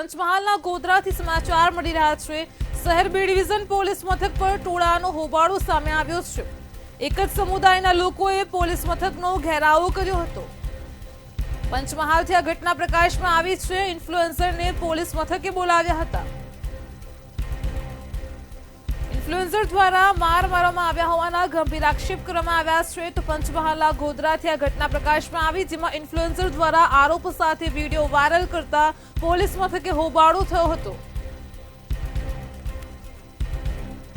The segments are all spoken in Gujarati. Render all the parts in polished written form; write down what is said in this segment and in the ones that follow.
પંચમહાલના ગોધરાથી સમાચાર મળી રહ્યા છે। શહેર બી ડિવિઝન પોલીસ મથક પર ટોળાનો હોબાળો સામે આવ્યો છે। એક જ સમુદાયના લોકોએ પોલીસ મથકનો ઘેરાવો કર્યો હતો। પંચમહાલથી આ ઘટના પ્રકાશમાં આવી છે। ઇન્ફ્લુએન્સરને પોલીસ મથકે બોલાવ્યા હતા। ઇન્ફ્લુએન્સર દ્વારા માર મારવામાં આવ્યા હોવાના ગંભીર આક્ષેપ કરવામાં આવ્યા છે। તો પંચમહાલના ગોધરાથી આ ઘટના પ્રકાશમાં આવી, જેમાં ઇન્ફ્લુએન્સર દ્વારા આરોપ સાથે વિડીયો વાયરલ કરતા પોલીસ મથકે હોબાળો થયો હતો।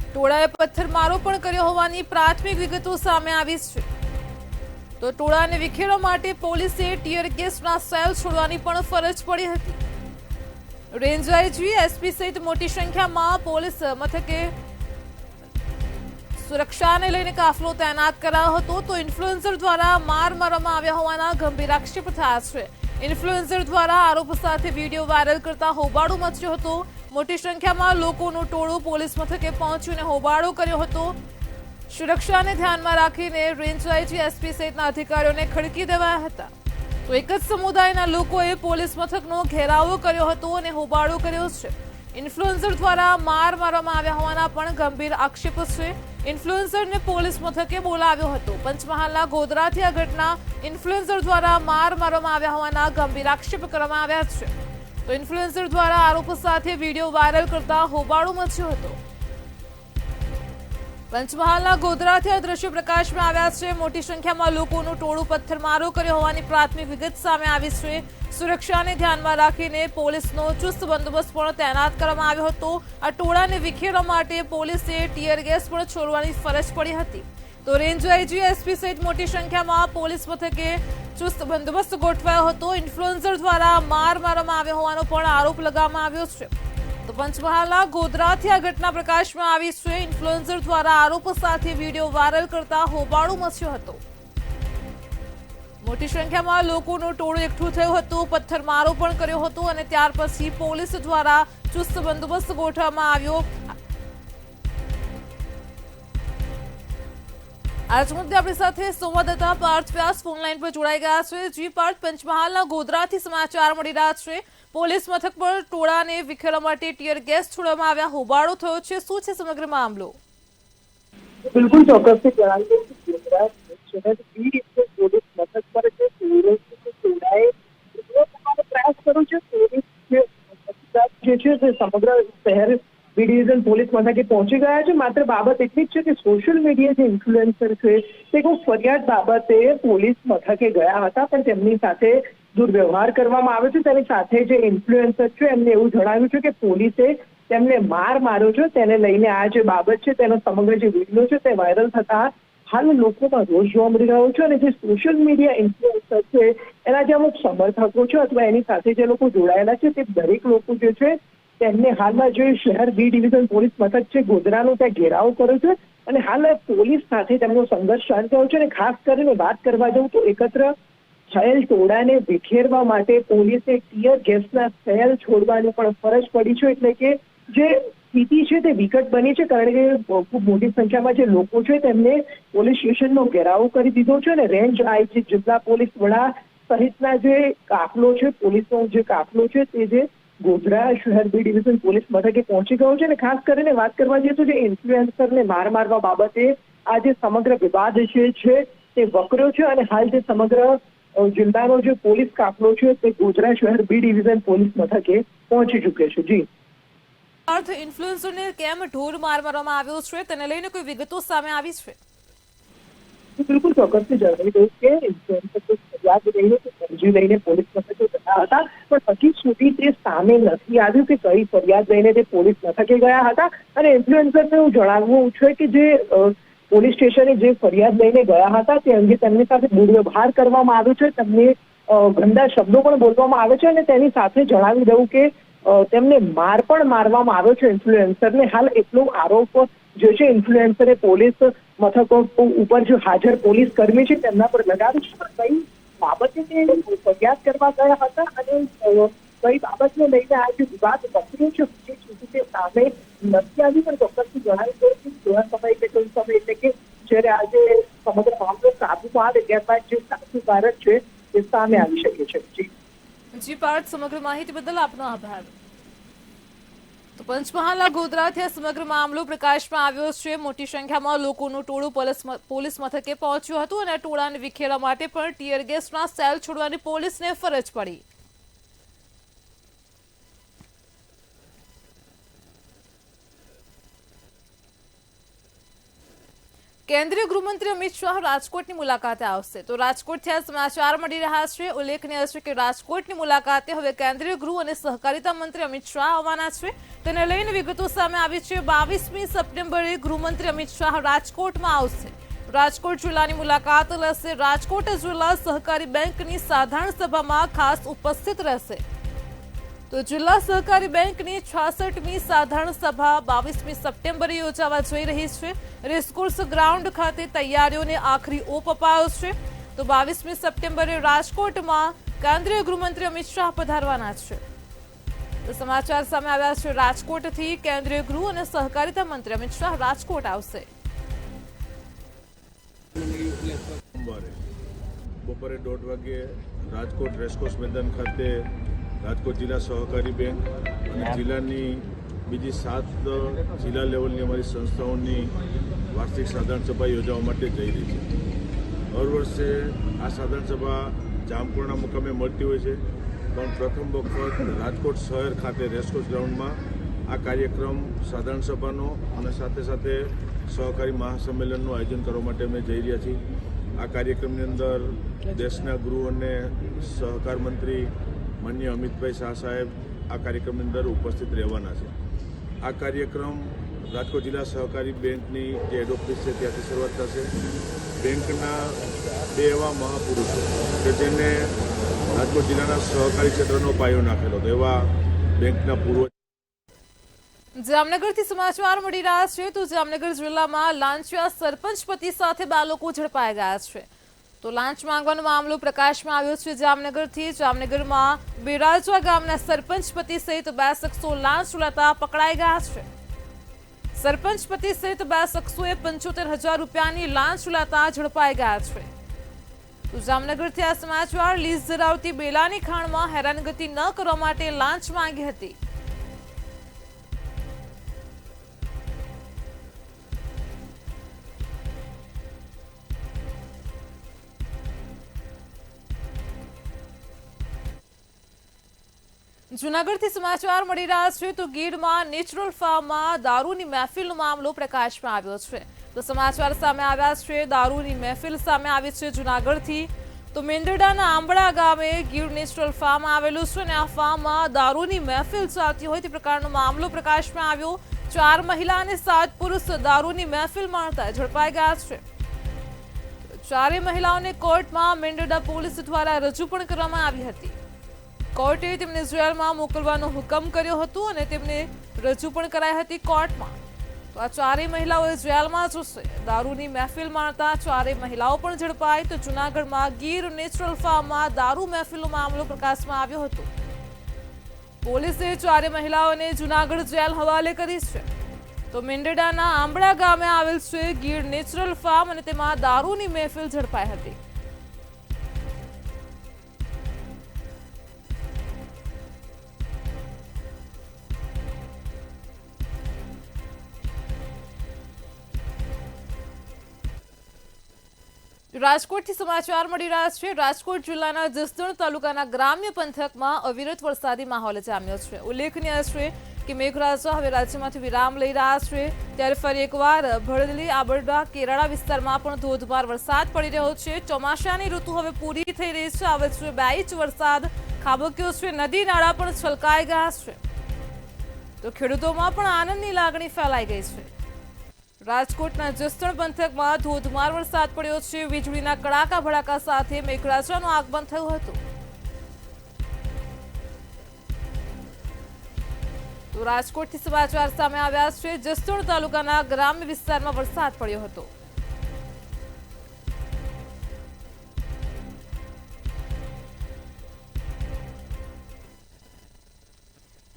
ટોળાએ પથ્થરમારો પણ કર્યો હોવાની પ્રાથમિક વિગતો સામે આવી છે। તો ટોળાને વિખેરવા માટે પોલીસે ટીયર ગેસના સેલ છોડવાની પણ ફરજ પડી હતી। રેન્જ આઈજી, એસપી સહિત મોટી સંખ્યામાં પોલીસ મથકે સુરક્ષાને લઈને કાફલો તૈનાત કરાયો હતો। તો ઇન્ફ્લુએન્સર દ્વારા માર મારવામાં આવ્યા હોવાના ગંભીર આક્ષેપ થયા છે। ઇન્ફ્લુએન્સર દ્વારા આરોપ સાથે વિડીયો વાયરલ કરતા હોબાળો મચ્યો હતો। મોટી સંખ્યામાં લોકોનું ટોળું પોલીસ મથકે પહોંચ્યું અને હોબાળો કર્યો હતો। સુરક્ષાને ધ્યાનમાં રાખીને રેન્જ આઈજી, એસપી સહિતના અધિકારીઓને ખડકી દેવાયા હતા। તો એક જ સમુદાયના લોકોએ પોલીસ મથકનો ઘેરાવો કર્યો હતો અને હોબાળો કર્યો છે। ઇન્ફ્લુએન્સર દ્વારા માર મારવામાં આવ્યા હોવાના પણ ગંભીર આક્ષેપ છે। ઇન્ફ્લુએન્સરને પોલીસ મથકે બોલાવ્યો હતો। પંચમહાલના ગોધરાથી આ ઘટના ઇન્ફ્લુએન્સર દ્વારા માર મારવામાં આવ્યા હોવાના ગંભીર આક્ષેપ કરવામાં આવ્યા છે। તો ઇન્ફ્લુએન્સર દ્વારા આરોપ સાથે વિડીયો વાયરલ કરતા હોબાળો મચ્યો હતો। પંચમહાલના ગોધરાથી આ દ્રશ્યો પ્રકાશમાં આવ્યા છે। મોટી સંખ્યામાં લોકોનું ટોળું પથ્થરમારો કર્યો હોવાની પ્રાથમિક વિગત સામે આવી છે। સુરક્ષાને ધ્યાનમાં રાખીને પોલીસનો ચુસ્ત બંદોબસ્ત પણ તૈનાત કરવામાં આવ્યો હતો। આ ટોળાને વિખેરવા માટે પોલીસે ટીયર ગેસ પણ છોડવાની ફરજ પડી હતી। તો રેન્જ આઈજી, એસપી સહિત મોટી સંખ્યામાં પોલીસ મથકે ચુસ્ત બંદોબસ્ત ગોઠવાયો હતો। ઇન્ફ્લુએન્સર દ્વારા માર મારવામાં આવ્યો હોવાનો પણ આરોપ લગાવવામાં આવ્યો છે। તો પંચમહાલના ગોધરાથી આ ઘટના પ્રકાશમાં આવી છે। ઇન્ફ્લુએન્સર દ્વારા આરોપ સાથે વિડીયો વાયરલ કરતા હોબાળો મચ્યો હતો। મોટી સંખ્યામાં લોકોનું ટોળું એકઠું થયું હતું, પથ્થરમારો પણ કર્યો હતો અને ત્યાર પછી પોલીસ દ્વારા ચુસ્ત બંદોબસ્ત ગોઠવવામાં આવ્યો। આજ મુદ્દે આપણી સાથે સંવાદદાતા પાર્થ વ્યાસ ફોનલાઈન પર જોડાઈ ગયા છે। જી પાર્થ, પંચમહાલના ગોધરાથી સમાચાર મળી રહ્યા છે। પોલીસ મથક પર ટોળાને વિખેરવા માટે ટીયર ગેસ છોડવામાં આવ્યા, હોબાળો થયો છે। શું છે સમગ્ર મામલો? બિલકુલ ચોક્કસથી જણાવી દઉં કે ગુજરાત શહેર બી ડિવિઝન પોલીસ મથક પર ટોળાએ પ્રયાસ કર્યો છે। પોલીસ જે છે તે સમગ્ર શહેર બી ડિવિઝન પોલીસ મથકે પહોંચી ગયા છે। માત્ર બાબત એટલી જ છે કે સોશિયલ મીડિયા જે ઇન્ફ્લુએન્સર છે તે કોઈ ફરિયાદ બાબતે પોલીસ મથકે ગયા હતા, પણ તેમની સાથે દુર્વ્યવહાર કરવામાં આવ્યો છે। તેની સાથે જે ઇન્ફ્લુએન્સર છે એમને એવું જણાવ્યું છે કે પોલીસે તેમને માર માર્યો છે। તેને લઈને આ જે બાબત છે તેનો સમગ્ર જે વિડીયો છે તે વાયરલ થતા હાલ લોકોમાં રોષ જોવા મળી રહ્યો છે। અને જે સોશિયલ મીડિયા ઇન્ફ્લુએન્સર છે એના જે અમુક સમર્થકો છે અથવા એની સાથે જે લોકો જોડાયેલા છે તે દરેક લોકો જે છે તેમને હાલમાં જે શહેર બી ડિવિઝન પોલીસ મથક છે ગોધરાનો ત્યાં ઘેરાવો કર્યો છે અને હાલ પોલીસ સાથે તેમનો સંઘર્ષ ચાલી રહ્યો છે। અને ખાસ કરીને વાત કરવા જાઉં તો એકત્ર થયેલ ટોળાને વિખેરવા માટે પોલીસે ટીયર ગેસના સેલ છોડવાની પણ ફરજ પડી છે। એટલે કે જે સ્થિતિ છે તે વિકટ બની છે, કારણ કે ખૂબ મોટી સંખ્યામાં જે લોકો છે તેમને પોલીસ સ્ટેશનનો ઘેરાવો કરી દીધો છે અને રેન્જ આઈજી, જિલ્લા પોલીસ વડા સહિતના જે કાફલો છે, પોલીસનો જે કાફલો છે તે જે ગોધરા શહેર બી ડિવિઝન પોલીસ મથકે પહોંચી ગયો છે। અને ખાસ કરીને વાત કરવા જઈએ તો જે ઇન્ફ્લુએન્સરને માર મારવા બાબતે આ જે સમગ્ર વિવાદ છે તે વકર્યો છે અને હાલ જે સમગ્ર જિલ્લાનો જે પોલીસ કાફલો છે તે ગોધરા શહેર બી ડિવિઝન પોલીસ મથકે પહોંચી ચૂક્યો છે। જી પાર્થ, ઇન્ફ્લુએન્સરને કેમ ઢોર માર મારવામાં આવ્યો છે તેને લઈને કોઈ વિગતો સામે આવી છે? બિલકુલ ચોક્કસથી જણાવી દઉં કે ઇન્ફ્લુએન્સર ફરિયાદ લઈને અરજી લઈને પોલીસ મથકે ગયા હતા, પણ હજી સુધી તે સામે નથી આવ્યું કે કઈ ફરિયાદ લઈને તે પોલીસ મથકે ગયા હતા। અને ઇન્ફ્લુએન્સરને એવું જણાવવું છે કે જે પોલીસ સ્ટેશને જે ફરિયાદ લઈને ગયા હતા તે અંગે તેમની સાથે દુર્વ્યવહાર કરવામાં આવ્યો છે, તેમને ગંદા શબ્દો પણ બોલવામાં આવે છે અને તેની સાથે જણાવી દઉં કે તેમને માર પણ મારવામાં આવ્યો છે ઇન્ફ્લુએન્સરને। હાલ એટલો આરોપ જે છે ઇન્ફ્લુએન્સરે પોલીસ મથકો ઉપર જે હાજર પોલીસ કર્મી છે તેમના પર લગાવ્યું છે, પણ કઈ બાબતે તે ફરિયાદ કરવા ગયા હતા અને કઈ બાબતને લઈને આ જે વિવાદ વકર્યો છે હજી સુધી તે સામે નથી આવ્યું। પણ ચોક્કસથી જણાવી દઉં કે થોડા સમય કે કોઈ સમય એટલે કે જ્યારે આજે સમગ્ર મામલો કાબુમાં આવે ત્યારબાદ જે સાચું કારણ છે તે સામે આવી શકે છે। જી પાર્થ, સમગ્ર માહિતી બદલ આપનો આભાર। તો પંચમહાલના ગોધરાથી આ સમગ્ર મામલો પ્રકાશમાં આવ્યો છે. મોટી સંખ્યામાં લોકોનું ટોળું પોલીસ મથકે પહોંચ્યું હતું અને ટોળાને વિખેરવા માટે પણ ટીયર ગેસના સેલ છોડવાની પોલીસને ફરજ પડી. કેન્દ્રીય ગૃહમંત્રી અમિત શાહ રાજકોટની મુલાકાતે આવશે. તો રાજકોટથી આ સમાચાર મળી રહ્યા છે. ઉલ્લેખનીય છે કે રાજકોટની મુલાકાતે હવે કેન્દ્રીય ગૃહ અને સહકારિતા મંત્રી અમિત શાહ આવવાના છે. તેને લઈને વિગતો સામે આવી છે. 22મી સપ્ટેમ્બરે ગૃહમંત્રી અમિત શાહ રાજકોટમાં આવશે. રાજકોટ જિલ્લાની મુલાકાત લેશે. રાજકોટ જિલ્લા સહકારી બેંકની સાધારણ સભામાં ખાસ ઉપસ્થિત રહેશે. તો જિલ્લા સહકારી બેંકની 66મી સાધારણ સભા 22મી સપ્ટેમ્બરે યોજાવા જઈ રહી છે. રેસકોર્સ ગ્રાઉન્ડ ખાતે તૈયારીઓને આખરી ઓપ અપાયો છે. તો 22મી સપ્ટેમ્બરે રાજકોટમાં કેન્દ્રીય ગૃહમંત્રી અમિત શાહ પધારવાના છે. તો સમાચાર સામે આવ્યા છે રાજકોટથી. કેન્દ્રીય ગૃહ અને સહકારિતા મંત્રી અમિત શાહ રાજકોટ આવશે. બપોરે 1:30 વાગે રાજકોટ રેસકોર્સ મેદાન ખાતે રાજકોટ જિલ્લા સહકારી બેંક અને જિલ્લાની બીજી 7 જિલ્લા લેવલની અમારી સંસ્થાઓની વાર્ષિક સાધારણ સભા યોજવા માટે જઈ રહી છે. દર વર્ષે આ સાધારણ સભા જામપુરના મુકામે મળતી હોય છે, પણ પ્રથમ વખત રાજકોટ શહેર ખાતે રેસકોર્સ ગ્રાઉન્ડમાં આ કાર્યક્રમ સાધારણ સભાનો અને સાથે સાથે સહકારી મહાસંમેલનનું આયોજન કરવા માટે અમે જઈ રહ્યા છીએ. આ કાર્યક્રમની અંદર દેશના ગૃહ અને સહકાર મંત્રી માનનીય અમિતભાઈ શાહ સાહેબ આ કાર્યક્રમની અંદર ઉપસ્થિત રહેવાના છે. આ કાર્યક્રમ રાજકોટ જિલ્લા સહકારી બેંકની જે હેડ ઓફિસ છે ત્યાંથી શરૂઆત થશે. બેંકના 2 એવા મહાપુરુષો કે જેને રાજકોટ જિલ્લાના સહકારી ક્ષેત્રનો પાયો નાખેલો હતો એવા બેંકના પૂર્વ. જામનગરથી સમાચાર મળી રહ્યા છે. તો જામનગર જિલ્લામાં લાંચિયા સરપંચ પતિ સાથે 2 લોકો ઝડપાઈ ગયા છે. તો લાંચ માંગવાનો મામલો પ્રકાશમાં આવ્યો છે જામનગરથી. જામનગરમાં બેરાજા ગામના સરપંચ પતિ સહિત 2 શખ્સો લાંચ લેતા પકડાઈ ગયા છે. સરપંચ પતિ સહિત 2 શખ્સોએ 75,000 રૂપિયાની લાંચ લેતા ઝડપાઈ ગયા છે. તો જામનગરથી આ સમાચાર. લીઝ ધરાવતી બેલાની ખાણમાં હેરાનગતિ ન કરવા માટે લાંચ માંગી હતી. જૂનાગઢથી સમાચાર મળી રહ્યા છે. તો ગીરમાં નેચરલ ફાર્મમાં દારૂની મહેફિલનો મામલો પ્રકાશમાં આવ્યો છે. તો સમાચાર સામે આવ્યા છે. દારૂની મહેફિલ સામે આવી છે જૂનાગઢથી. તો મેંદરડાના આંબળા ગામે ગીર નેચરલ ફાર્મ આવેલું છે અને આ ફાર્મમાં દારૂની મહેફિલ ચાલતી હોય તે પ્રકારનો મામલો પ્રકાશમાં આવ્યો. 4 મહિલા અને 7 પુરુષ દારૂની મહેફિલ માણતા ઝડપાઈ ગયા છે. 4 મહિલાઓને કોર્ટમાં મેંદરડા પોલીસ દ્વારા રજૂ પણ કરવામાં આવી હતી. કોર્ટે તેમને જેલમાં મોકલવાનો હુકમ કર્યો હતો અને તેમને રજૂ પણ કરાઈ હતી કોર્ટમાં. તો આ 4 મહિલાઓ જેલમાં જશે. દારૂની મહેફિલ માણતા 4 મહિલાઓ પણ ઝડપાઈ. તો જૂનાગઢમાં ગીર નેચરલ ફાર્મમાં દારૂ મહેફિલનો મામલો પ્રકાશમાં આવ્યો હતો. પોલીસે 4 મહિલાઓને જૂનાગઢ જેલ હવાલે કરી છે. તો મેંદરડાના આંબળા ગામે આવેલ છે ગીર નેચરલ ફાર્મ અને તેમાં દારૂની મહેફિલ ઝડપાઈ હતી. રાજકોટથી સમાચાર મળી રહ્યા છે. રાજકોટ જિલ્લાના જસદણ તાલુકાના ગ્રામ્ય પંથકમાં અવિરત વરસાદી માહોલ જામ્યો છે. ઉલ્લેખનીય છે કે મેઘરાજા હવે રાજ્યમાંથી વિરામ લઈ રહ્યા છે. ત્યારે ફરી એકવાર ભડલી, આબરડા, કેરાળા વિસ્તારમાં પણ ધોધમાર વરસાદ પડી રહ્યો છે. ચોમાસાની ઋતુ હવે પૂરી થઈ રહી છે. આ વચ્ચે 2 ઇંચ વરસાદ ખાબક્યો છે. નદી નાળા પણ છલકાઈ ગયા છે. તો ખેડૂતોમાં પણ આનંદની લાગણી ફેલાઈ ગઈ છે. રાજકોટના જસદણ પંથકમાં ધોધમાર વરસાદ પડ્યો છે. વીજળીના કડાકા ભડાકા સાથે મેઘરાજાનું આગમન થયું હતું. તો રાજકોટથી સમાચાર સામે આવ્યા છે. જસદણ તાલુકાના ગ્રામ્ય વિસ્તારમાં વરસાદ પડ્યો હતો.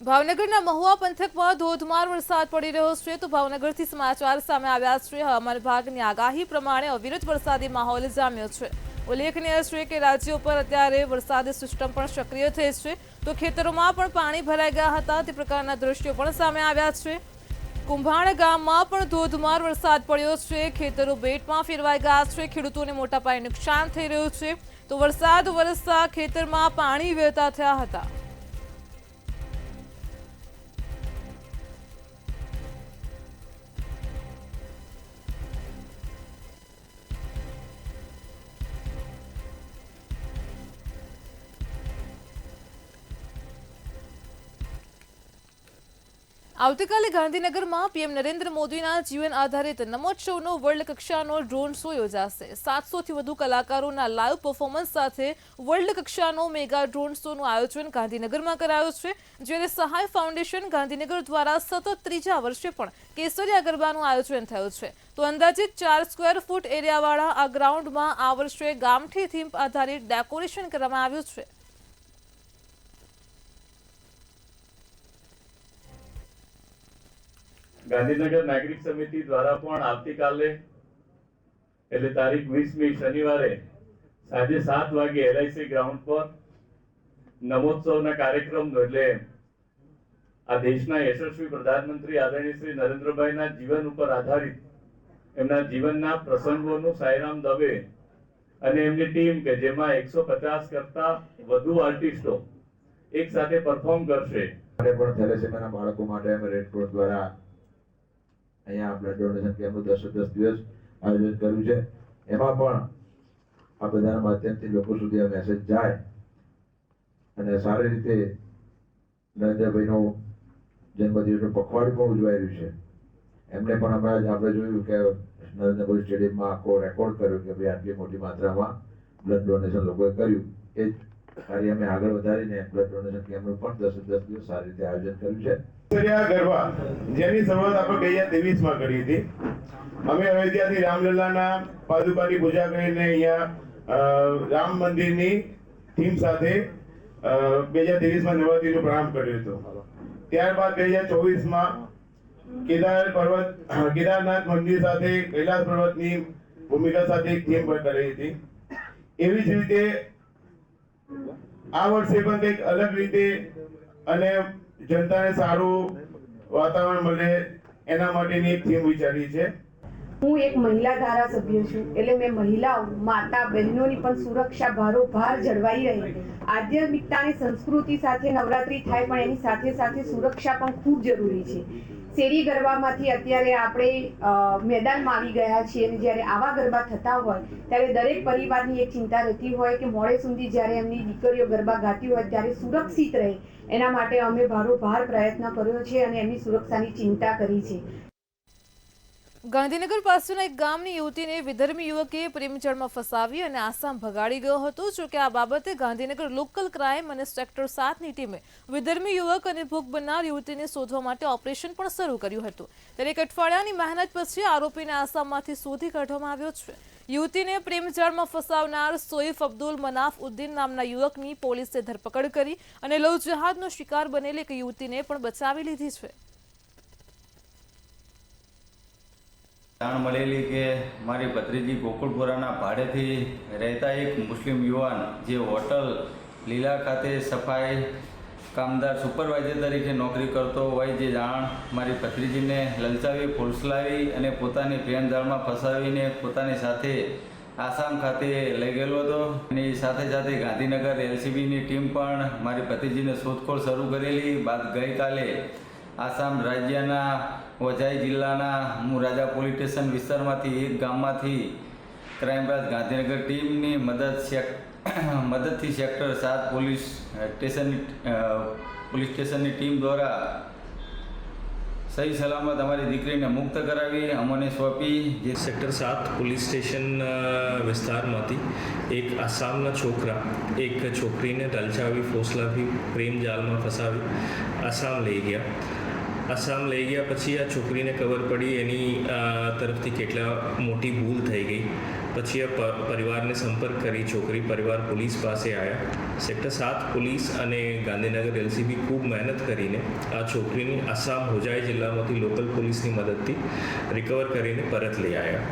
ભાવનગરના મહુવા પંથકમાં ધોધમાર વરસાદ પડી રહ્યો છે. તો ભાવનગરથી સમાચાર સામે આવ્યા છે. હવામાન વિભાગની આગાહી પ્રમાણે અવિરત વરસાદી માહોલ જામ્યો છે. ઉલ્લેખનીય છે કે રાજ્ય પર અત્યારે વરસાદી સિસ્ટમ પણ સક્રિય થઈ છે, તો ખેતરોમાં પણ પાણી ભરાઈ ગયા હતા તે પ્રકારના દ્રશ્યો પણ સામે આવ્યા છે. કુંભાણ ગામમાં પણ ધોધમાર વરસાદ પડ્યો છે. ખેતરો બેટમાં ફેરવાઈ ગયા છે. ખેડૂતોને મોટા પાયે નુકસાન થઈ રહ્યું છે, તો વરસાદ વરસતા ખેતરમાં પાણી વહેતા થયા હતા. આવતીકાલે ગાંધીનગરમાં પીએમ નરેન્દ્ર મોદીના જીવન આધારિત નમોત્સવનો વર્લ્ડ કક્ષાનો ડ્રોન શો યોજાશે. 700થી વધુ કલાકારોના લાઈવ પરફોર્મન્સ સાથે વર્લ્ડ કક્ષાનો મેગા ડ્રોન શોનું આયોજન ગાંધીનગરમાં કરાયું છે. જ્યારે સહાય ફાઉન્ડેશન ગાંધીનગર દ્વારા સતત ત્રીજા વર્ષે પણ કેસરિયા ગરબાનું આયોજન થયું છે. તો અંદાજિત 4 સ્ક્વેર ફૂટ એરિયાવાળા આ ગ્રાઉન્ડમાં આ વર્ષે ગામઠી થીમ આધારિત ડેકોરેશન કરવામાં આવ્યું છે. ગાંધીનગર નાગરિક સમિતિ દ્વારા પણ આવતીકાલે એટલે તારીખ 20મી શનિવારે સાંજે 7 વાગે LIC ગ્રાઉન્ડ પર નમોત્સવના કાર્યક્રમનો એટલે આ દેશના યશસ્વી પ્રધાનમંત્રી આદરણીય શ્રી નરેન્દ્રભાઈના જીવન ઉપર આધારિત એમના જીવનના પ્રસંગોનું સાઈરામ દવે અને એમની ટીમ કે જેમાં 150 કરતા વધુ આર્ટિસ્ટો એક સાથે પરફોર્મ કરશે. પણ થેલેસેમિયાના બાળકો માટે અમે રેડ ક્રોસ દ્વારા અહીંયા બ્લડ ડોનેશન કેમ્પનું 10 દિવસ આયોજન કર્યું છે. એમાં પણ આ બધાના માધ્યમથી લોકો સુધી આ મેસેજ જાય અને સારી રીતે નરેન્દ્રભાઈનો જન્મદિવસનું પખવાડિયું પણ ઉજવાઈ રહ્યું છે. એમને પણ હમણાં આપણે જોયું કે નરેન્દ્રભાઈ સ્ટેડિયમમાં આખો રેકોર્ડ કર્યો કે ભાઈ આટલી મોટી માત્રામાં બ્લડ ડોનેશન લોકોએ કર્યું. એ જ કાર્ય અમે આગળ વધારીને બ્લડ ડોનેશન કેમ્પનું પણ 10 દિવસ સારી રીતે આયોજન કર્યું છે. ગરબા જેની શરૂઆત આપણે 2023માં કરી હતી. અમે અયોધ્યાથી રામલલ્લાના પાદુકાની પૂજા કરીને અહીંયા રામ મંદિરની થીમ સાથે 2023માં નવરાત્રીનો પ્રારંભ કર્યો હતો. ત્યારબાદ 2024માં કેદારનાથ મંદિર સાથે કૈલાસ પર્વતની ભૂમિકા સાથે એક થીમ પણ કરી હતી. એવી જ રીતે આ વર્ષે પણ કંઈક અલગ રીતે અને જનતાને સારું વાતાવરણ મળે એના માટેની એક થીમ વિચારી છે. હું એક મહિલા ધારાસભ્ય છું, એટલે મેં મહિલાઓ માતા બહેનોની પણ સુરક્ષા ભારોભાર જળવાઈ રહે. આધ્યાત્મિકતાની સંસ્કૃતિ સાથે નવરાત્રી થાય પણ એની સાથે સાથે સુરક્ષા પણ ખૂબ જરૂરી છે. શેરી ગરબામાંથી અત્યારે આપણે મેદાનમાં આવી ગયા છીએ અને જ્યારે આવા ગરબા થતા હોય ત્યારે દરેક પરિવારની એક ચિંતા રહેતી હોય કે મોડે સુધી જ્યારે એમની દીકરીઓ ગરબા ગાતી હોય ત્યારે સુરક્ષિત રહે. એના માટે અમે ભારોભાર પ્રયત્ન કર્યો છે અને એમની સુરક્ષાની ચિંતા કરી છે. ગાંધીનગર પાસેના એક ગામની યુવતીને વિધર્મી યુવકે પ્રેમજળમાં ફસાવી અને આસામ ભગાડી ગયો હતો. જો કે આ બાબતે ગાંધીનગર લોકલ ક્રાઇમ અને સેક્ટર 7ની ટીમે વિધર્મી યુવક અને ભોગ બનનાર યુવતીને શોધવા માટે ઓપરેશન પણ શરૂ કર્યું હતું. ત્યારે એક અઠવાડિયાની મહેનત પછી આરોપીને આસામમાંથી શોધી કાઢવામાં આવ્યો છે. યુવતીને પ્રેમજાળમાં ફસાવનાર સોઈફ અબ્દુલ મનાફ ઉદ્દીન નામના યુવકની પોલીસે ધરપકડ કરી અને લવ જહાદનો શિકાર બનેલી એક યુવતીને પણ બચાવી લીધી છે. જાણ મળેલી કે મારી ભત્રીજી ગોકુળપુરાના ભાડેથી રહેતા એક મુસ્લિમ યુવાન જે હોટલ લીલા ખાતે સફાઈ કામદાર સુપરવાઇઝર તરીકે નોકરી કરતો હોય, જે જાણ મારી ભત્રીજીને લલચાવી ફોસલાવી અને પોતાની પ્રેમજાળમાં ફસાવીને પોતાની સાથે આસામ ખાતે લઈ ગયેલો હતો. એની સાથે સાથે ગાંધીનગર LCBની ટીમ પણ મારી ભત્રીજીને શોધખોળ શરૂ કરેલી બાદ ગઈકાલે આસામ રાજ્યના વજાઈ જિલ્લાના મુરાજા પોલીસ સ્ટેશન વિસ્તારમાંથી એક ગામમાંથી ક્રાઇમ બ્રાન્ચ ગાંધીનગર ટીમની મદદથી સેક્ટર 7 પોલીસ સ્ટેશનની ટીમ દ્વારા સહી સલામત અમારી દીકરીને મુક્ત કરાવી અમને સોંપી. જે સેક્ટર 7 પોલીસ સ્ટેશન વિસ્તારમાંથી એક આસામના છોકરા એક છોકરીને લલચાવી ફોસલાવી પ્રેમ જાલમાં ફસાવી આસામ લઈ ગયા. આસામ લઈ ગયા પછી આ છોકરીને ખબર પડી એની તરફથી કેટલા મોટી ભૂલ થઈ ગઈ. પછી આ પરિવારને સંપર્ક કરી છોકરી પરિવાર પોલીસ પાસે આવ્યા. સેક્ટર 7 પોલીસ અને ગાંધીનગર LCB ખૂબ મહેનત કરીને આ છોકરીને આસામ હોજાઈ જિલ્લામાંથી લોકલ પોલીસની મદદથી રિકવર કરીને પરત લઈ આવ્યા.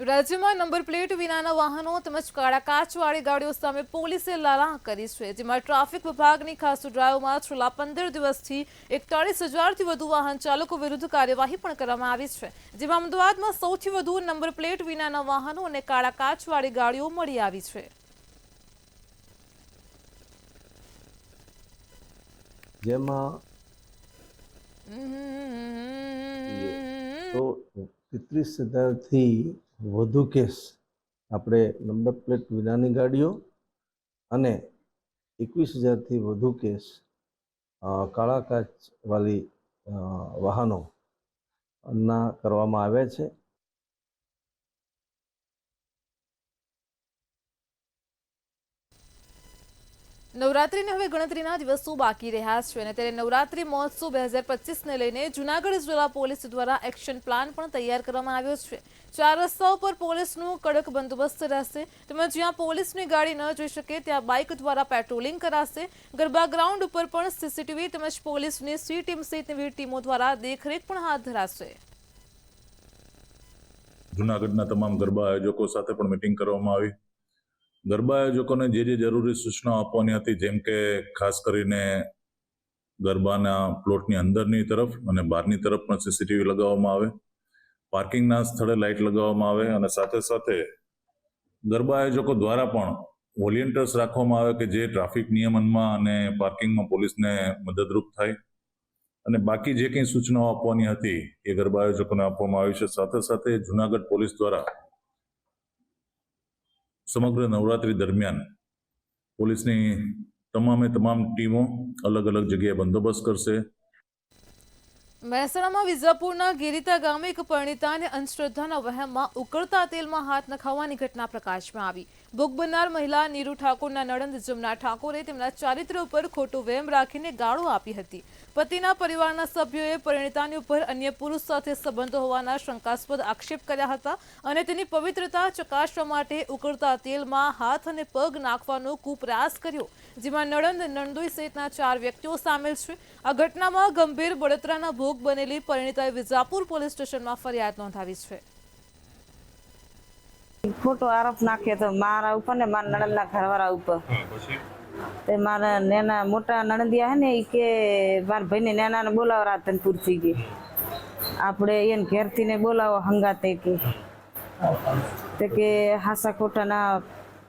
રાજ્યમાં નંબર પ્લેટ વિનાના વાહનો તેમજ કાળા કાચવાળી ગાડીઓ સામે પોલીસે લાલા કરી છે, જેમાં ટ્રાફિક વિભાગની ખાસ ડ્રાઈવમાં છેલ્લા 15 દિવસથી 41,000થી વધુ વાહન ચાલકો વિરુદ્ધ કાર્યવાહી પણ કરવામાં આવી છે, જેમાં અમદાવાદમાં સૌથી વધુ નંબર પ્લેટ વિનાના વાહનો અને કાળા કાચવાળી ગાડીઓ મળી આવી છે. જેમાં તો 33,000થી વધુ કેસ આપણે નંબર પ્લેટ વિનાની ગાડીઓ અને 21,000થી વધુ કેસ કાળા કાચવાળી વાહનોના કરવામાં આવ્યા છે. નવરાત્રીને હવે ગણતરીના દિવસો બાકી રહ્યા છે અને ત્યારે નવરાત્રી મહોત્સવ 2025ને લઈને જૂનાગઢ જિલ્લા પોલીસ દ્વારા એક્શન પ્લાન પણ તૈયાર કરવામાં આવ્યો છે. 4 રસ્તાઓ પર પોલીસનું કડક બંદોબસ્ત રહેશે, તેમજ જ્યાં પોલીસની ગાડી ન જઈ શકે ત્યાં બાઇક દ્વારા પેટ્રોલિંગ કરાશે. ગરબા ગ્રાઉન્ડ ઉપર પણ સીસીટીવી તેમજ પોલીસની સી ટીમ સહિતની વિવિધ ટીમો દ્વારા દેખરેખ પણ હાથ ધરાશે. જૂનાગઢના તમામ ગરબા આયોજકો સાથે પણ મીટિંગ કરવામાં આવી. ગરબા આયોજકોને જે જરૂરી સૂચનાઓ આપવાની હતી, જેમ કે ખાસ કરીને ગરબાના પ્લોટની અંદરની તરફ અને બહારની તરફ પણ સીસીટીવી લગાવવામાં આવે, પાર્કિંગના સ્થળે લાઇટ લગાવવામાં આવે અને સાથે સાથે ગરબા આયોજકો દ્વારા પણ વોલેન્ટિયર્સ રાખવામાં આવે કે જે ટ્રાફિક નિયમનમાં અને પાર્કિંગમાં પોલીસને મદદરૂપ થાય. અને બાકી જે કંઈ સૂચનાઓ આપવાની હતી એ ગરબા આયોજકોને આપવામાં આવી છે. સાથે સાથે જૂનાગઢ પોલીસ દ્વારા સમગ્ર નવરાત્રી દરમિયાન પોલીસની તમામ ટીમો અલગ અલગ જગ્યાએ બંદોબસ્ત કરશે. મહેસાણામાં વિજાપુરના ગિરિતા ગામે એક પરિણીતાને અંધશ્રદ્ધાના વહેમમાં ઉકળતા તેલમાં હાથ નખાવવાની ઘટના પ્રકાશમાં આવી. ભોગ બનનાર મહિલા નીરુ ઠાકોરના નણંદ જમના ઠાકોરે તેમના ચારિત્ર ઉપર ખોટો વહેમ રાખીને ગાળો આપી હતી. પતિના પરિવારના સભ્યોએ પરિણીતાની ઉપર અન્ય પુરુષ સાથે સંબંધ હોવાના શંકાસ્પદ આક્ષેપ કર્યા હતા અને તેની પવિત્રતા ચકાસવા માટે ઉકળતા તેલમાં હાથ અને પગ નાખવાનો કુપ્રયાસ કર્યો, જેમાં નણંદ, નણદોઈ સહિતના 4 વ્યક્તિઓ સામેલ છે. આ ઘટનામાં ગંભીર બળતરાના ભોગ બનેલી પરિણીતાએ વિજાપુર પોલીસ સ્ટેશનમાં ફરિયાદ નોંધાવી છે. ખોટો આરોપ નાખ્યો તો મારા ઉપર ને મારા નણંદના ઘરવાળા ઉપર. તે મારા નેના મોટા નણંદિયા હે ને એ કે મારા ભાઈને નેનાને બોલાવો રાધનપુરથી કે આપણે એને ઘેરથી ને બોલાવો હંગાતે કે હાસા ખોટાના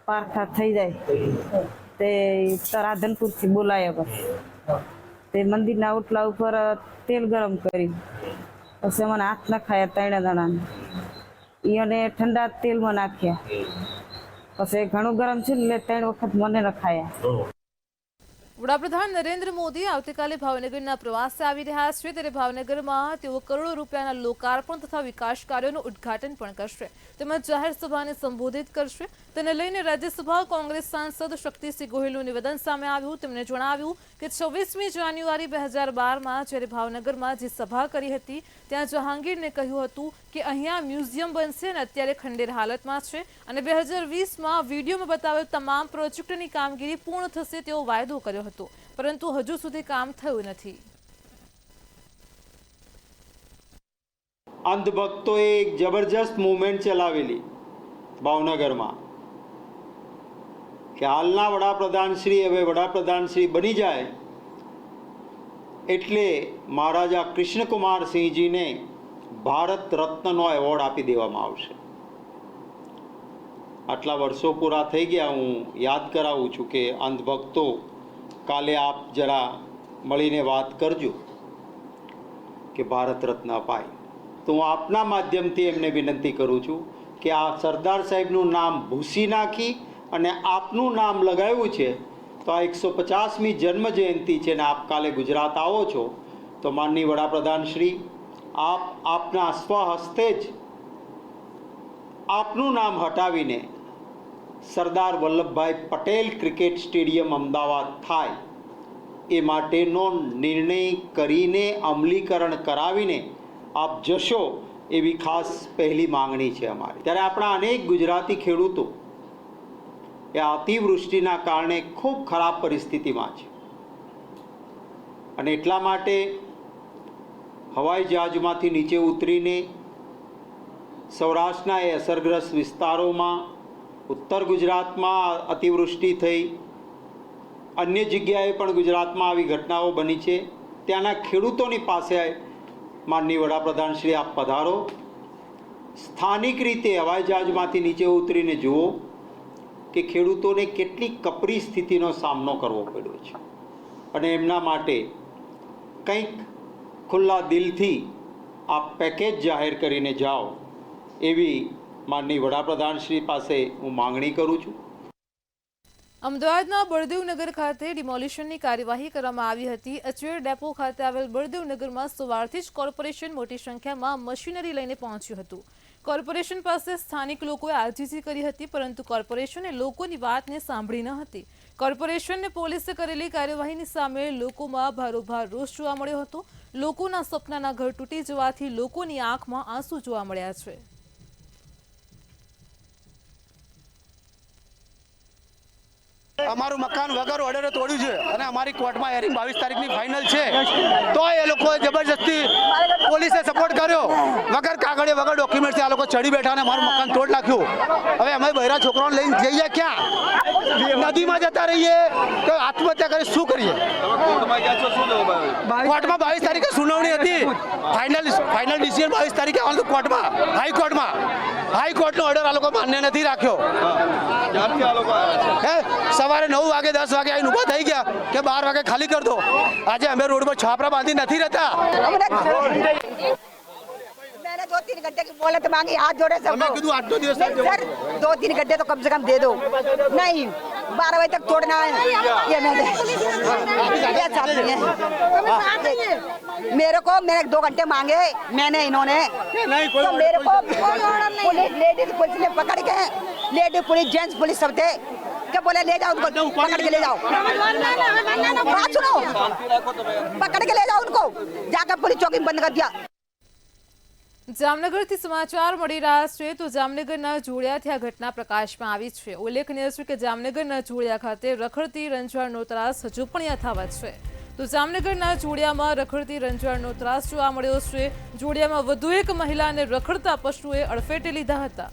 પારખા થઈ જાય તે રાધનપુરથી બોલાયા. તે મંદિરના ઓટલા ઉપર તેલ ગરમ કર્યું, પછી મને હાથ નખાયા 3 જણાને. એને ઠંડા તેલમાં નાખ્યા, પછી ઘણું ગરમ છે એટલે 3 વખત મને નખાયા. વડાપ્રધાન નરેન્દ્ર મોદી આવતીકાલે ભાવનગરના પ્રવાસે આવી રહ્યા છે, ત્યારે ભાવનગરમાં તેઓ કરોડો રૂપિયાના લોકાર્પણ તથા વિકાસ કાર્યોનું ઉદ્ઘાટન પણ કરશે, તેમજ જાહેર સભાને સંબોધિત કરશે. તેને લઈને રાજ્યસભા કોંગ્રેસ સાંસદ શક્તિસિંહ ગોહિલનું નિવેદન સામે આવ્યું. તેમણે જણાવ્યું કે 26મી જાન્યુઆરી 2012માં જ્યારે ભાવનગરમાં જે સભા કરી હતી ત્યાં જહાંગીરને કહ્યું હતું કે અહીંયા મ્યુઝિયમ બનશે અને અત્યારે ખંડેર હાલતમાં છે અને 2020માં વિડીયોમાં બતાવેલ તમામ પ્રોજેક્ટની કામગીરી પૂર્ણ થશે તેવો વાયદો કર્યો હતો, પરંતુ હજુ સુધી કામ થયું નથી. અંધભક્તોએ એક જબરજસ્ત મૂવમેન્ટ ચલાવેલી ભાવનગરમાં કે હાલના વડાપ્રધાનશ્રી હવે વડાપ્રધાનશ્રી બની જાય એટલે મહારાજા કૃષ્ણકુમારસિંહજીને ભારત રત્નનો એવોર્ડ આપી દેવામાં આવશે. આટલા વર્ષો પૂરા થઈ ગયા, હું યાદ કરાવું છું કે અંધભક્તો કાલે આપ જરા મળીને વાત કરજો કે ભારત રત્ન અપાય. તો હું આપના માધ્યમથી એમને વિનંતી કરું છું કે આ સરદાર સાહેબનું નામ ભૂસી નાખી અને આપનું નામ લગાવ્યું છે, તો આ 150મી જન્મ જયંતિ છે ને આપ કાલે ગુજરાત આવો છો તો માનનીય વડાપ્રધાન શ્રી આપ આપના સ્વહસ્તે જ આપનું નામ હટાવીને સરદાર વલ્લભભાઈ પટેલ ક્રિકેટ સ્ટેડિયમ અમદાવાદ થાય એ માટેનો નિર્ણય કરીને અમલીકરણ કરાવીને આપ જશો એવી ખાસ પહેલી માંગણી છે અમારી. ત્યારે આપણા અનેક ગુજરાતી ખેડૂતો એ અતિવૃષ્ટિના કારણે ખૂબ ખરાબ પરિસ્થિતિમાં છે અને એટલા માટે હવાઈ જહાજમાંથી નીચે ઉતરીને સૌરાષ્ટ્રના એ અસરગ્રસ્ત વિસ્તારોમાં, ઉત્તર ગુજરાતમાં અતિવૃષ્ટિ થઈ, અન્ય જગ્યાએ પણ ગુજરાતમાં આવી ઘટનાઓ બની છે. ત્યાંના ખેડૂતોની પાસે માનનીય વડાપ્રધાન શ્રી આપ પધારો, સ્થાનિક રીતે હવાઈ જહાજમાંથી નીચે ઉતરીને જુઓ કે ખેડૂતોને કેટલી કપરી સ્થિતિનો સામનો કરવો પડ્યો છે અને એમના માટે કંઈક ખુલ્લા દિલથી આ પેકેજ જાહેર કરીને જાઓ એવી માનનીય વડાપ્રધાન શ્રી પાસે હું માંગણી કરું છું. અમદાવાદના બળદેવનગર ખાતે ડિમોલિશનની કાર્યવાહી કરવામાં આવી હતી. અચવેર ડેપો ખાતે આવેલ બળદેવનગરમાં સવારથી જ કોર્પોરેશન મોટી સંખ્યામાં મશીનરી લઈને પહોંચ્યું હતું. કોર્પોરેશન પાસે સ્થાનિક લોકોએ આજીજી કરી હતી, પરંતુ કોર્પોરેશને લોકોની વાતને સાંભળી ન હતી. કોર્પોરેશનને પોલીસે કરેલી કાર્યવાહીની સામે લોકોમાં ભારોભાર રોષ જોવા મળ્યો હતો. લોકોના સપનાના ઘર તૂટી જવાથી લોકોની આંખમાં આંસુ જોવા મળ્યા છે. અમારું મકાન વગર ઓર્ડરે તોડ્યું છે અને અમારી કોર્ટમાં હેરિંગ 22 તારીખની ફાઇનલ છે, તો એ લોકોએ જબરજસ્તી પોલીસે સપોર્ટ કર્યો. વગર કાગળે વગર ડોક્યુમેન્ટથી આ લોકો ચડી બેઠા અને અમારું મકાન તોડ નાખ્યું. હવે અમે બહેરા છોકરાઓને લઈને જઈએ ક્યાં? નદીમાં જતા રહીએ તો આત્મહત્યા કરી શું કરીએ? કોર્ટમાં 22 તારીખે સુનાવણી હતી. ફાઇનલ ડિસિઝન 22 તારીખે આવવાનું કોર્ટમાં, હાઈકોર્ટનો ઓર્ડર આ લોકો માન્ય નથી રાખ્યો. સવારે 9 વાગે 10 વાગે આવીને ઊભા થઈ ગયા કે 12 વાગે ખાલી કરી દો. આજે અમે રોડ પર છાપરા બાંધી નથી રહેતા. मैंने 2-3 घंटे की मोहलत मांगी, हाथ जोड़े सबको। सर 2-3 घंटे तो कम से कम दे दो। नहीं 12 बजे तक तोड़ना है ये मैंने मेरे 2 घंटे मांगे मैंने, इन्होंने तो मेरे को पुलिस लेडीज पुलिस ने पकड़ के, लेडीज पुलिस जेंट्स पुलिस सब थे, क्या बोले ले जाओ उनको, पकड़ के ले जाओ। बात सुनो, पकड़ के ले जाओ उनको, जाकर पुलिस चौकी बंद कर दिया. જામનગરથી સમાચાર મળી રહ્યા છે. તો જામનગરના જોડિયાથી આ ઘટના પ્રકાશમાં આવી છે. ઉલ્લેખનીય છે કે જામનગરના જોડિયા ખાતે રખડતી રંજવાડનો ત્રાસ હજુ પણ યથાવત છે. તો જામનગરના જોડિયામાં રખડતી રંજવાડનો ત્રાસ જોવા મળ્યો છે. જોડિયામાં વધુ એક મહિલાને રખડતા પશુએ અડફેટે લીધા હતા.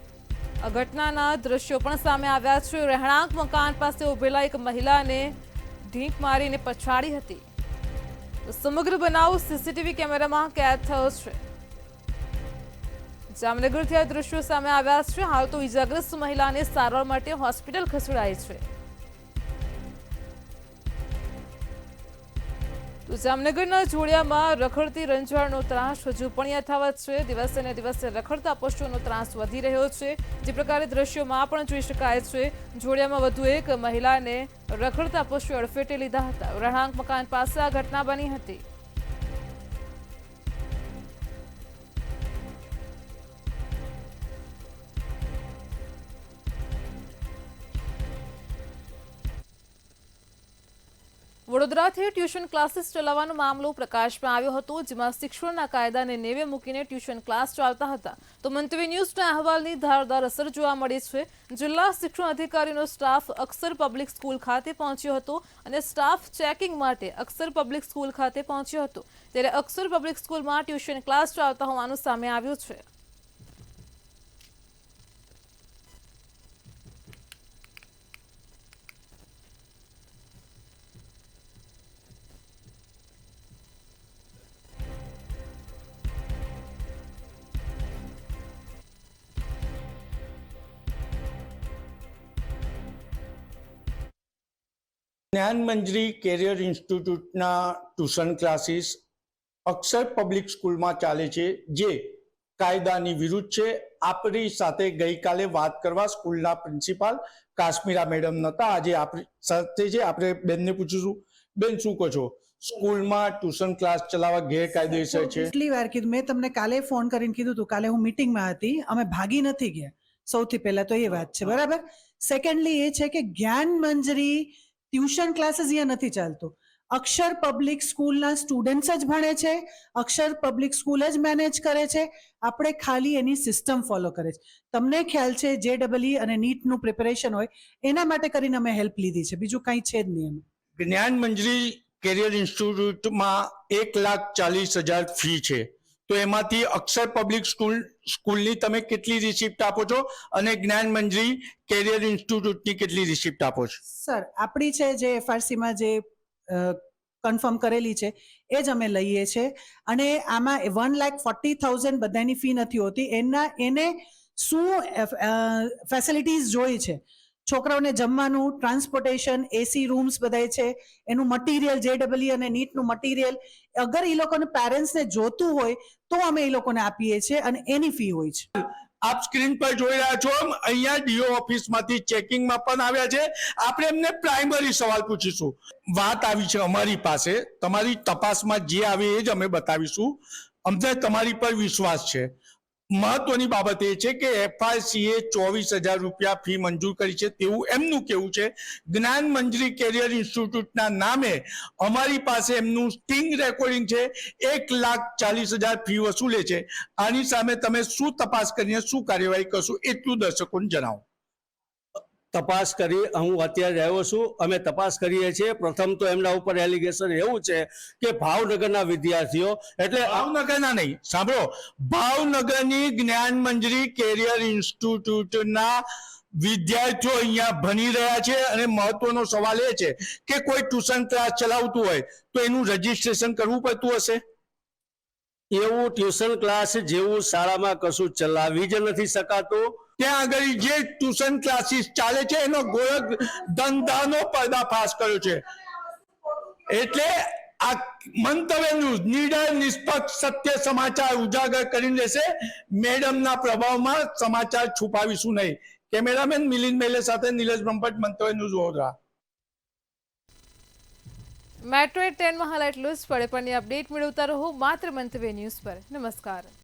આ ઘટનાના દ્રશ્યો પણ સામે આવ્યા છે. રહેણાંક મકાન પાસે ઉભેલા એક મહિલાને ઢીંક મારીને પછાડી હતી. તો સમગ્ર બનાવ સીસીટીવી કેમેરામાં કેદ થયો છે. જામનગરથી આ દ્રશ્યો સામે આવ્યા છે. હાલ તો ઇજાગ્રસ્ત મહિલાને સારવાર માટે હોસ્પિટલ ખસેડાઈ છે. તો જામનગરના જોડિયામાં રખડતી રંજવાડનો ત્રાસ હજુ પણ યથાવત છે. દિવસે ને દિવસે રખડતા પશુઓનો ત્રાસ વધી રહ્યો છે. જે પ્રકારે દ્રશ્યોમાં પણ જોઈ શકાય છે, જોડિયામાં વધુ એક મહિલાને રખડતા પશુએ અડફેટે લીધા હતા. રહેણાંક મકાન પાસે આ ઘટના બની હતી. વડોદરાથી ટ્યુશન ક્લાસીસ ચલાવવાનો મામલો પ્રકાશમાં આવ્યો હતો, જેમાં શિક્ષણના કાયદાને નેવે મૂકીને ટ્યુશન ક્લાસ ચાલતા હતા. તો મંતવ્ય ન્યૂઝના અહેવાલની ધારદાર અસર જોવા મળી છે. જિલ્લા શિક્ષણ અધિકારીનો સ્ટાફ અક્ષર પબ્લિક સ્કૂલ ખાતે પહોંચ્યો હતો અને સ્ટાફ ચેકિંગ માટે અક્ષર પબ્લિક સ્કૂલ ખાતે પહોંચ્યો હતો. ત્યારે અક્ષર પબ્લિક સ્કૂલમાં ટ્યુશન ક્લાસ ચાલતા હોવાનું સામે આવ્યું છે. જ્ઞાન મંજરી કેરિયર ઇન્સ્ટિટ્યૂટના ટ્યુશન ક્લાસીસ અક્ષર પબ્લિક સ્કૂલમાં ચાલે છે, જે કાયદાની વિરુદ્ધ છે. આપણી સાથે ગઈકાલે વાત કરવા સ્કૂલના પ્રિન્સિપાલ કાશ્મીરા મેડમ નહોતા. આજે આપણી સાથે છે. આપણે બેનને પૂછીશું, બેન શું કહો છો? સ્કૂલમાં ટ્યુશન ક્લાસ ચલાવવા ગેરકાયદેસર છે. કેટલી વાર કીધું મેં તમને, કાલે ફોન કરીને કીધું હતું. કાલે હું મીટિંગમાં હતી, અમે ભાગી નથી ગયા. સૌથી પહેલા તો એ વાત છે, બરાબર. સેકન્ડલી એ છે કે જ્ઞાન મંજરી ટ્યુશન ક્લાસીસ અહીંયા નથી ચાલતું. અક્ષર પબ્લિક સ્કૂલના સ્ટુડન્ટ્સ જ ભણે છે, અક્ષર પબ્લિક સ્કૂલ જ મેનેજ કરે છે. આપણે ખાલી એની સિસ્ટમ ફોલો કરે છે. તમને ખ્યાલ છે JEE અને નીટનું પ્રિપેરેશન હોય એના માટે કરીને અમે હેલ્પ લીધી છે, બીજું કંઈ છે જ નહીં. જ્ઞાન મંજરી કેરિયર ઇન્સ્ટિટ્યૂટમાં 1,40,000 ફી છે. તો એમાંથી અક્ષર પબ્લિક સ્કૂલની તમે કેટલી રિસિપ્ટ આપો છો અને જ્ઞાન મંજરી કેરિયર ઇન્સ્ટિટ્યૂટની કેટલી રિસિપ્ટ આપો છો? સર આપણી છે જે એફઆરસીમાં જે કન્ફર્મ કરેલી છે એ જ અમે લઈએ છીએ અને આમાં 1,40,000 બધાની ફી નથી હોતી. એને શું ફેસિલિટીઝ જોઈ છે, છોકરાઓને જમવાનું, ટ્રાન્સપોર્ટેશન, એસી રૂમ્સ બધાય છે, એનું મટીરિયલ JEE અને નીટનું મટીરિયલ, અગર એ લોકોને પેરેન્ટ્સને જોતું હોય તો અમે એ લોકોને આપીએ છીએ અને એની ફી હોય છે. આપ સ્ક્રીન પર જોઈ રહ્યા છો, અહીંયા ડીઓ ઓફિસમાંથી ચેકિંગમાં પણ આવ્યા છે. આપણે એમને પ્રાઇમરી સવાલ પૂછીશું. વાત આવી છે અમારી પાસે, તમારી તપાસમાં જે આવે એ જ અમે બતાવીશું. અમને તમારી પર વિશ્વાસ છે. મહત્વની બાબત એ છે કે FRCએ 24,000 રૂપિયા ફી મંજૂર કરી છે તેવું એમનું કેવું છે. જ્ઞાન મંજરી કેરિયર ઇન્સ્ટિટ્યૂટના નામે અમારી પાસે એમનું સ્ટિંગ રેકોર્ડિંગ છે. 1,40,000 ફી વસૂલે છે. આની સામે તમે શું તપાસ કરીને શું કાર્યવાહી કરશો એટલું દર્શકોને જણાવો. તપાસ કરી હું અત્યારે આવ્યો છું. અમે તપાસ કરીએ છીએ. પ્રથમ તો એમના ઉપર એલિગેશન એવું છે કે ભાવનગરના વિદ્યાર્થીઓ, એટલે ભાવનગરના નહીં, સાંભળો, ભાવનગરની જ્ઞાન મંજરી કેરિયર ઇન્સ્ટિટ્યૂટના વિદ્યાર્થીઓ અહીંયા ભણી રહ્યા છે અને મહત્વનો સવાલ એ છે કે કોઈ ટ્યુશન ક્લાસ ચલાવતું હોય તો એનું રજીસ્ટ્રેશન કરવું પડતું હશે. એવું ટ્યુશન ક્લાસ જેવું શાળામાં કશું ચલાવી જ નથી શકાતું. ત્યાં આગળ જે ટ્યુશન ક્લાસીસ ચાલે છે એનો ગોળખ ધંધાનો પર્દાફાશ કર્યો છે. એટલે આ મંતવ્યનું નિડર, નિષ્પક્ષ, સત્ય સમાચાર ઉજાગર કરીને લેશે. મેડમના પ્રભાવમાં સમાચાર છુપાવીશું નહીં. કેમેરામેન મિલિંદ મેલે સાથે નિલેશ બ્રહ્મભટ્ટ, મંતવ્ય ન્યૂઝ વડોદરા. મેટ્રો 10 માં હાલ એટલું જ. પડે પણની અપડેટ મેળવતા રહો માત્ર મંતવ્ય ન્યૂઝ પર. નમસ્કાર.